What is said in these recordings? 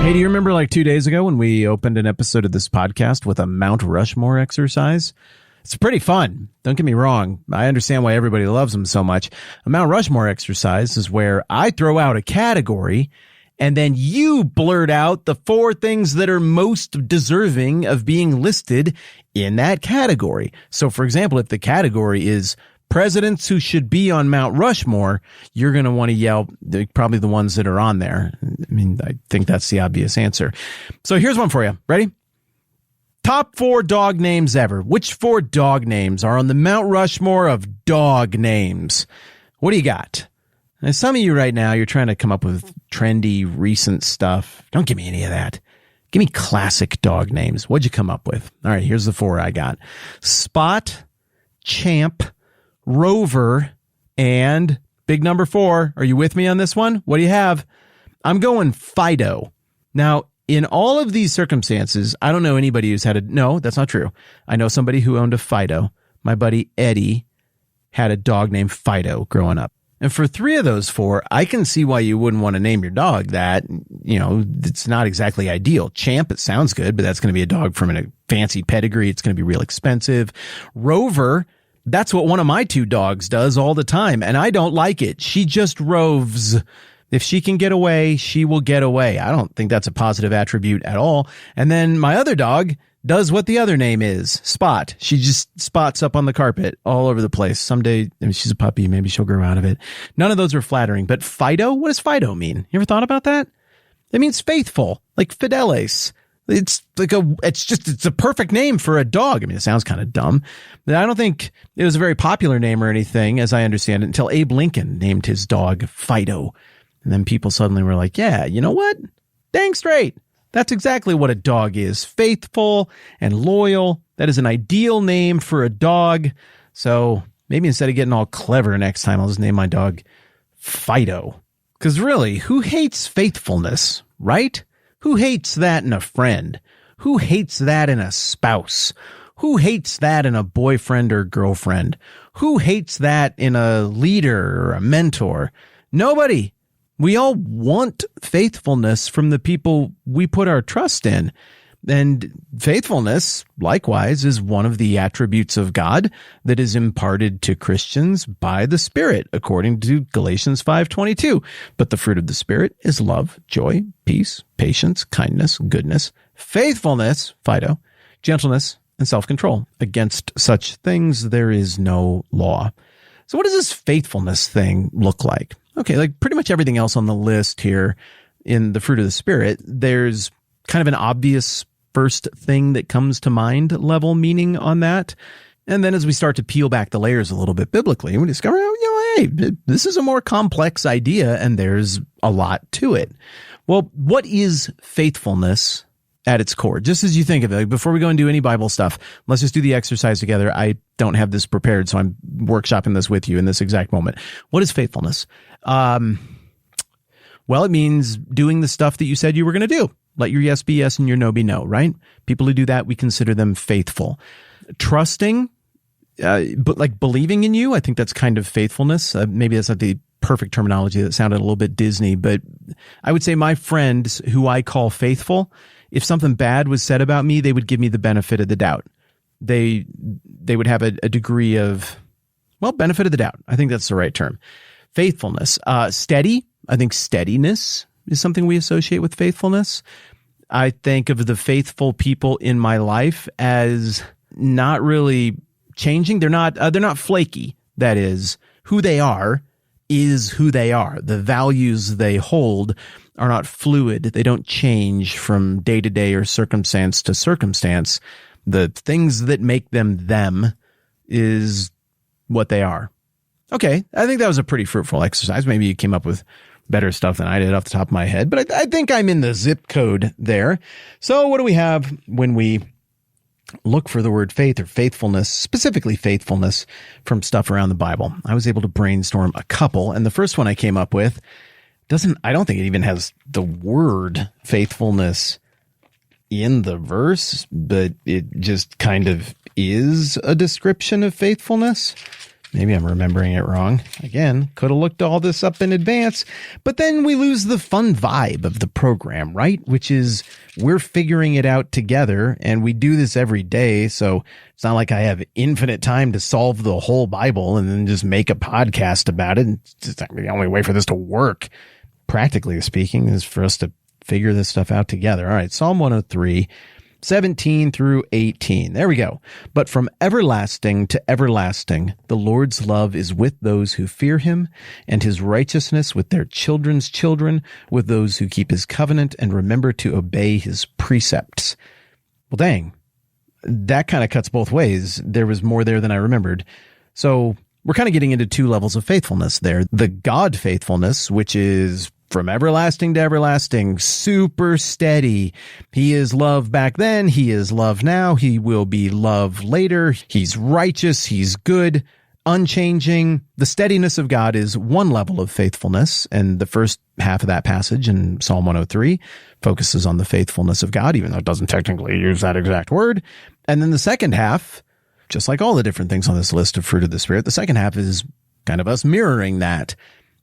Hey, do you remember like 2 days ago when we opened an episode of this podcast with a Mount Rushmore exercise? It's pretty fun. Don't get me wrong. I understand why everybody loves them so much. A Mount Rushmore exercise is where I throw out a category and then you blurt out the 4 things that are most deserving of being listed in that category. So, for example, if the category is presidents who should be on Mount Rushmore, you're going to want to yell probably the ones that are on there. I mean, I think that's the obvious answer. So here's one for you. Ready? Top 4 dog names ever. Which 4 dog names are on the Mount Rushmore of dog names? What do you got? Now, some of you right now, you're trying to come up with trendy, recent stuff. Don't give me any of that. Give me classic dog names. What'd you come up with? All right, here's the 4 I got. Spot, Champ, Rover, and big number 4. Are you with me on this one? What do you have? I'm going Fido. Now, in all of these circumstances, I don't know anybody who's had no, that's not true. I know somebody who owned a Fido. My buddy Eddie had a dog named Fido growing up. And for 3 of those 4, I can see why you wouldn't want to name your dog that. You know, it's not exactly ideal. Champ, it sounds good, but that's going to be a dog from a fancy pedigree. It's going to be real expensive. Rover, that's what one of my 2 dogs does all the time, and I don't like it. She just roves. If she can get away, she will get away. I don't think that's a positive attribute at all. And then my other dog does what the other name is, Spot. She just spots up on the carpet all over the place. Someday, I mean, she's a puppy. Maybe she'll grow out of it. None of those are flattering. But Fido, what does Fido mean? You ever thought about that? It means faithful, like Fidelis. It's a perfect name for a dog. I mean, it sounds kind of dumb, but I don't think it was a very popular name or anything, as I understand it, until Abe Lincoln named his dog Fido. And then people suddenly were like, yeah, you know what? Dang straight. That's exactly what a dog is. Faithful and loyal. That is an ideal name for a dog. So maybe instead of getting all clever next time, I'll just name my dog Fido. Because really, who hates faithfulness, right? Who hates that in a friend? Who hates that in a spouse? Who hates that in a boyfriend or girlfriend? Who hates that in a leader or a mentor? Nobody. We all want faithfulness from the people we put our trust in. And faithfulness, likewise, is one of the attributes of God that is imparted to Christians by the Spirit, according to Galatians 5:22. But the fruit of the Spirit is love, joy, peace, patience, kindness, goodness, faithfulness, Fido, gentleness, and self-control. Against such things there is no law. So what does this faithfulness thing look like? Okay, like pretty much everything else on the list here in the fruit of the Spirit, there's kind of an obvious first thing that comes to mind level meaning on that. And then as we start to peel back the layers a little bit biblically, we discover, hey, this is a more complex idea and there's a lot to it. Well, what is faithfulness at its core? Just as you think of it, before we go and do any Bible stuff, let's just do the exercise together. I don't have this prepared, so I'm workshopping this with you in this exact moment. What is faithfulness? Well, it means doing the stuff that you said you were going to do. Let your yes be yes and your no be no, right? People who do that, we consider them faithful. Trusting, but like believing in you, I think that's kind of faithfulness. Maybe that's not the perfect terminology. That sounded a little bit Disney, but I would say my friends who I call faithful, if something bad was said about me, they would give me the benefit of the doubt. They would have a degree of, well, benefit of the doubt. I think that's the right term. Faithfulness. Steady. I think steadiness is something we associate with faithfulness. I think of the faithful people in my life as not really changing. They're not flaky. That is, who they are is who they are. The values they hold are not fluid. They don't change from day to day or circumstance to circumstance. The things that make them is what they are. Okay, I think that was a pretty fruitful exercise. Maybe you came up with better stuff than I did off the top of my head, but I think I'm in the zip code there. So what do we have when we look for the word faith or faithfulness, specifically faithfulness from stuff around the Bible? I was able to brainstorm a couple, and the first one I came up with I don't think it even has the word faithfulness in the verse, but it just kind of is a description of faithfulness. Maybe I'm remembering it wrong. Again, could have looked all this up in advance. But then we lose the fun vibe of the program, right? Which is we're figuring it out together, and we do this every day. So it's not like I have infinite time to solve the whole Bible and then just make a podcast about it. It's just the only way for this to work, practically speaking, is for us to figure this stuff out together. All right, Psalm 103. 17 through 18. There we go. But from everlasting to everlasting, the Lord's love is with those who fear him, and his righteousness with their children's children, with those who keep his covenant and remember to obey his precepts. Well, dang, that kind of cuts both ways. There was more there than I remembered. So we're kind of getting into two levels of faithfulness there. The God faithfulness, which is from everlasting to everlasting, super steady. He is love back then. He is love now. He will be love later. He's righteous. He's good, unchanging. The steadiness of God is one level of faithfulness. And the first half of that passage in Psalm 103 focuses on the faithfulness of God, even though it doesn't technically use that exact word. And then the second half, just like all the different things on this list of fruit of the Spirit, the second half is kind of us mirroring that.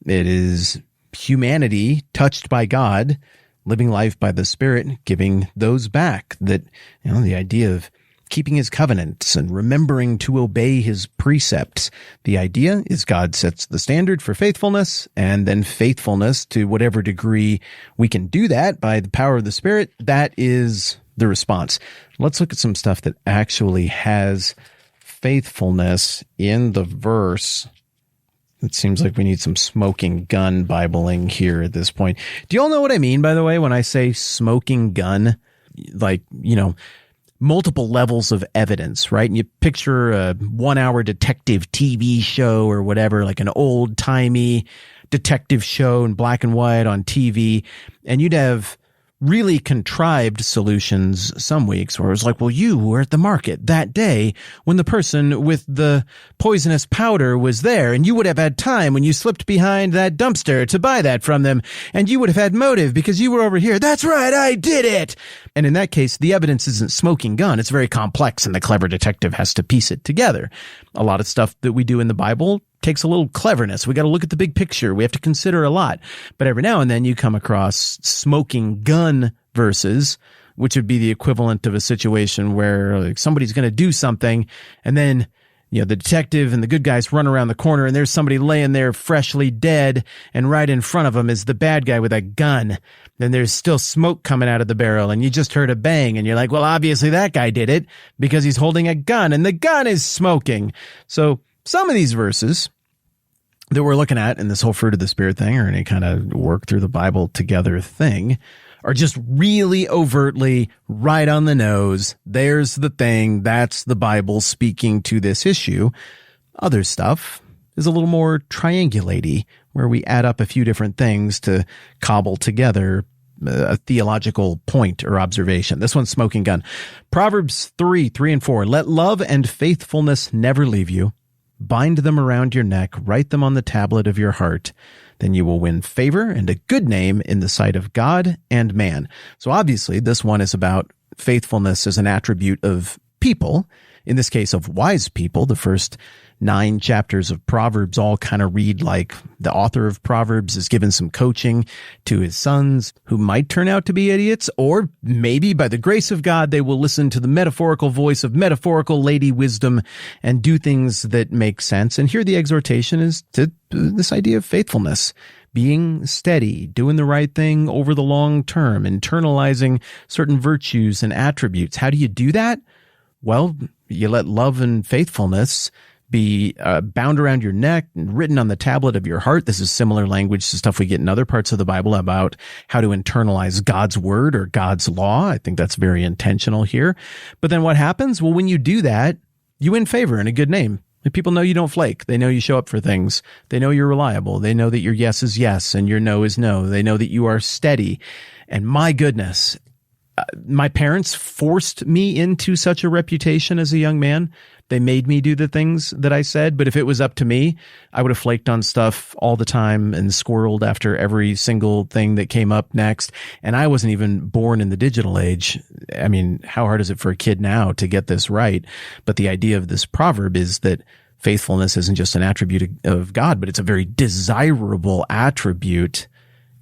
It is humanity touched by God, living life by the Spirit, giving those back. That, the idea of keeping his covenants and remembering to obey his precepts. The idea is God sets the standard for faithfulness, and then faithfulness, to whatever degree we can do that by the power of the Spirit, that is the response. Let's look at some stuff that actually has faithfulness in the verse. It seems like we need some smoking gun Bibling here at this point. Do you all know what I mean, by the way, when I say smoking gun? Like, multiple levels of evidence, right? And you picture a 1-hour detective TV show or whatever, like an old-timey detective show in black and white on TV, and you'd have really contrived solutions some weeks where it was like, well, you were at the market that day when the person with the poisonous powder was there, and you would have had time when you slipped behind that dumpster to buy that from them, and you would have had motive because you were over here. That's right, I did it. And in that case, the evidence isn't smoking gun. It's very complex, and the clever detective has to piece it together. A lot of stuff that we do in the Bible takes a little cleverness. We got to look at the big picture. We have to consider a lot. But every now and then you come across smoking gun verses, which would be the equivalent of a situation where somebody's going to do something, and then the detective and the good guys run around the corner, and there's somebody laying there freshly dead, and right in front of them is the bad guy with a gun. Then there's still smoke coming out of the barrel, and you just heard a bang, and you're like, well, obviously that guy did it because he's holding a gun, and the gun is smoking. So some of these verses that we're looking at in this whole fruit of the Spirit thing, or any kind of work through the Bible together thing, are just really overtly right on the nose. There's the thing. That's the Bible speaking to this issue. Other stuff is a little more triangulate-y, where we add up a few different things to cobble together a theological point or observation. This one's smoking gun. Proverbs 3 and 4. Let love and faithfulness never leave you. Bind them around your neck, write them on the tablet of your heart. Then you will win favor and a good name in the sight of God and man. So obviously, this one is about faithfulness as an attribute of people, in this case of wise people. The first 9 chapters of Proverbs all kind of read like the author of Proverbs is giving some coaching to his sons who might turn out to be idiots, or maybe by the grace of God, they will listen to the metaphorical voice of metaphorical lady wisdom and do things that make sense. And here the exhortation is to this idea of faithfulness, being steady, doing the right thing over the long term, internalizing certain virtues and attributes. How do you do that? Well, you let love and faithfulness be bound around your neck and written on the tablet of your heart. This is similar language to stuff we get in other parts of the Bible about how to internalize God's word or God's law. I think that's very intentional here. But then what happens? Well, when you do that, you win favor and a good name. People know you don't flake. They know you show up for things. They know you're reliable. They know that your yes is yes and your no is no. They know that you are steady. And my goodness, my parents forced me into such a reputation as a young man. They made me do the things that I said, but if it was up to me, I would have flaked on stuff all the time and squirreled after every single thing that came up next. And I wasn't even born in the digital age. I mean, how hard is it for a kid now to get this right? But the idea of this proverb is that faithfulness isn't just an attribute of God, but it's a very desirable attribute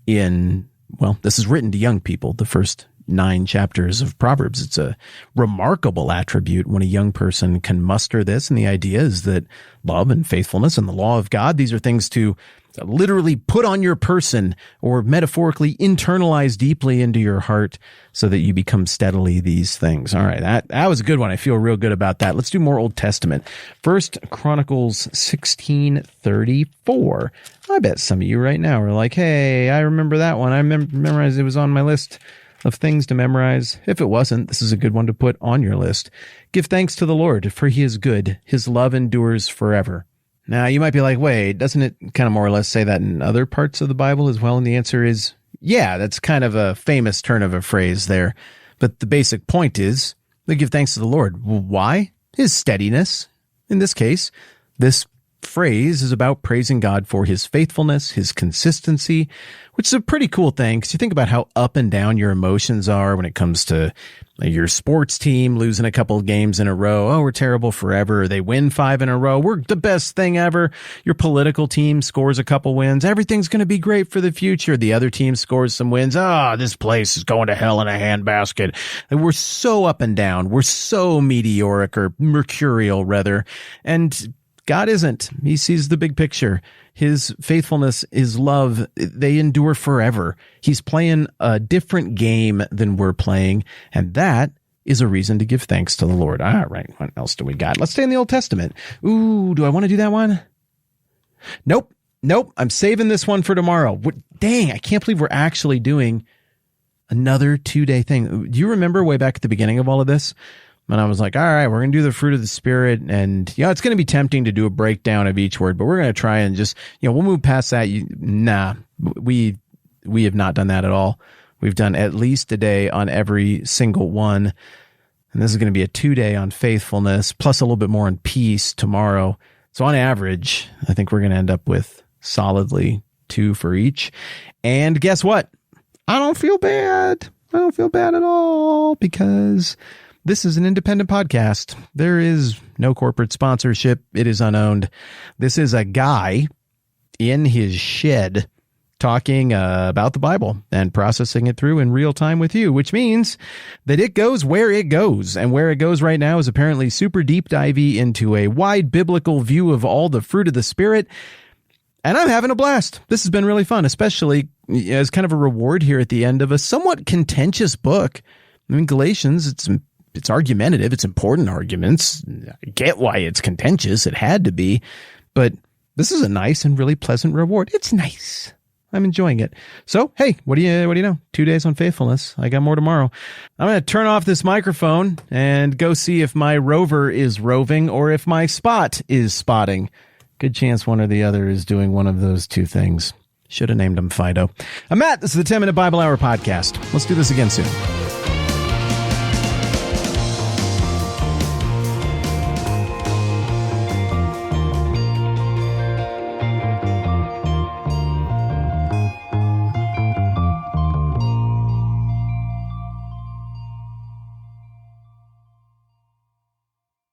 this is written to young people, the first 9 chapters of Proverbs. It's a remarkable attribute when a young person can muster this. And the idea is that love and faithfulness and the law of God, these are things to literally put on your person or metaphorically internalize deeply into your heart so that you become steadily these things. All right, that was a good one. I feel real good about that. Let's do more Old Testament. 1 Chronicles 16:34. I bet some of you right now are like, hey, I remember that one. I memorized it was on my list of things to memorize. If it wasn't, this is a good one to put on your list. Give thanks to the Lord, for he is good. His love endures forever. Now, you might be like, wait, doesn't it kind of more or less say that in other parts of the Bible as well? And the answer is, yeah, that's kind of a famous turn of a phrase there. But the basic point is, they give thanks to the Lord. Why? His steadiness. In this case, this phrase is about praising God for his faithfulness, his consistency, which is a pretty cool thing because you think about how up and down your emotions are when it comes to your sports team losing a couple of games in a row. Oh, we're terrible forever. They win 5 in a row. We're the best thing ever. Your political team scores a couple wins. Everything's going to be great for the future. The other team scores some wins. This place is going to hell in a handbasket. And we're so up and down. We're so meteoric or mercurial rather. And God isn't. He sees the big picture. His faithfulness, his love, they endure forever. He's playing a different game than we're playing, and that is a reason to give thanks to the Lord. All right, what else do we got? Let's stay in the Old Testament. Ooh, do I want to do that one? Nope. I'm saving this one for tomorrow. Dang, I can't believe we're actually doing another 2-day thing. Do you remember way back at the beginning of all of this? And I was like, all right, we're going to do the fruit of the Spirit. And, it's going to be tempting to do a breakdown of each word, but we're going to try and just, we'll move past that. We have not done that at all. We've done at least a day on every single one. And this is going to be a 2-day on faithfulness, plus a little bit more on peace tomorrow. So on average, I think we're going to end up with solidly 2 for each. And guess what? I don't feel bad. I don't feel bad at all because this is an independent podcast. There is no corporate sponsorship. It is unowned. This is a guy in his shed talking about the Bible and processing it through in real time with you, which means that it goes where it goes. And where it goes right now is apparently super deep divey into a wide biblical view of all the fruit of the Spirit. And I'm having a blast. This has been really fun, especially as kind of a reward here at the end of a somewhat contentious book. I mean, Galatians, it's argumentative. It's important arguments. I get why it's contentious. It had to be. But this is a nice and really pleasant reward. It's nice. I'm enjoying it. So, hey, what do you know? 2 days on faithfulness. I got more tomorrow. I'm going to turn off this microphone and go see if my rover is roving or if my spot is spotting. Good chance one or the other is doing one of those two things. Should have named him Fido. I'm Matt. This is the 10-Minute Bible Hour podcast. Let's do this again soon.